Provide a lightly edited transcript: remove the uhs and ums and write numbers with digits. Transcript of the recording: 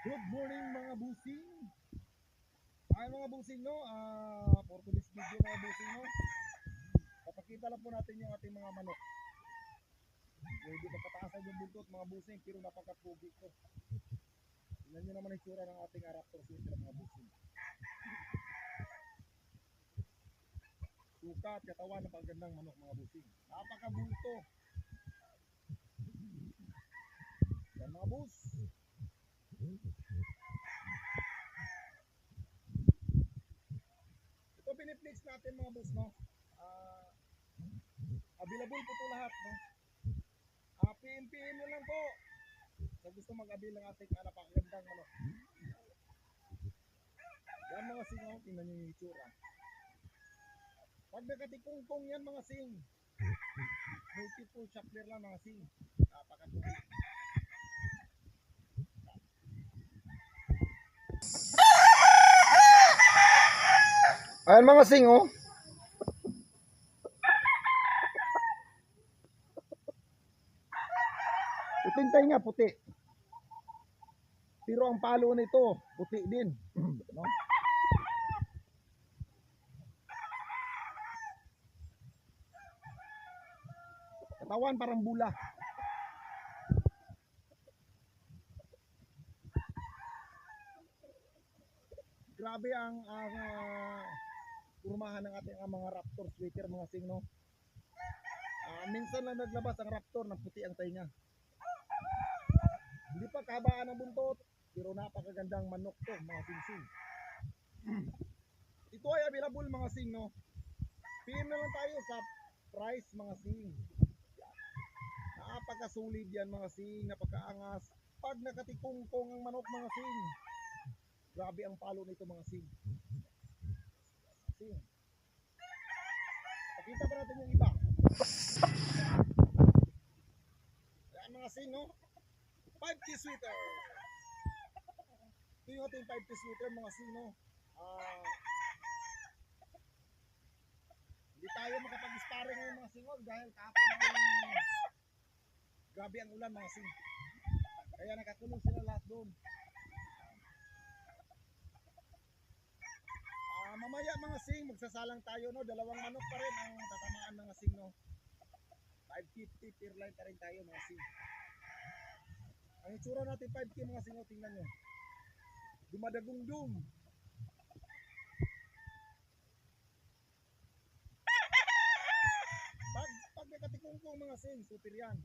Good morning mga busing. Ay mga busing no, for today's video mga busing no, papakita lang po natin yung ating mga manok. Hindi pa pataasan yung buntot mga busing, pero napakapugi ko. Tingnan nyo naman ang itsura ng ating raptor sweater mga busing. Suka at katawan ng pagandang manok mga busing. Napakabulto. Yan mga bus. Ito piniplex natin mga bus no. Available po ito lahat no. PM nyo lang po sa gusto mag-avail ng ating napakagandang manok. Yan mga sing oh, tingnan nyo yung itsura. Pag nakatikungkong yan mga sing, multiple chapter lang mga sing. Napakatuloy. Ayan mga sing oh. Puting nga puti. Pero ang palo nito puti din. No? Katawan parang bula. Grabe ang kurmahan ng ating mga raptor sweater mga sing no. Minsan lang naglabas ang raptor na puti ang tainga. Hindi pa kabaan ng buntot, pero napakagandang manok to mga sing-sing. Ito ay available mga sing no. PM na lang tayo sa price mga sing. Napakasulit yan mga sing, napakaangas. Pag nakatikungkong ang manok mga sing, grabe ang palo nito mga sing. Pakita pa natin yung iba. Yan mga sing no. 5K sweater. Ito yung ating 5K sweater mga sing no. Hindi tayo makapag-sparring ngayon mga singol dahil kahapon ay grabe ang ulan mga sing. Kaya nakakulong sila lahat doon. Mamaya mga sing, magsasalang tayo no. Dalawang manok pa rin ang tatamaan mga sing no. 550 per line pa rin tayo mga sing. Ang itsura natin 5K mga sing, tingnan nyo. Dumadagundong. Pag nakatikungkong mga sing, super yan.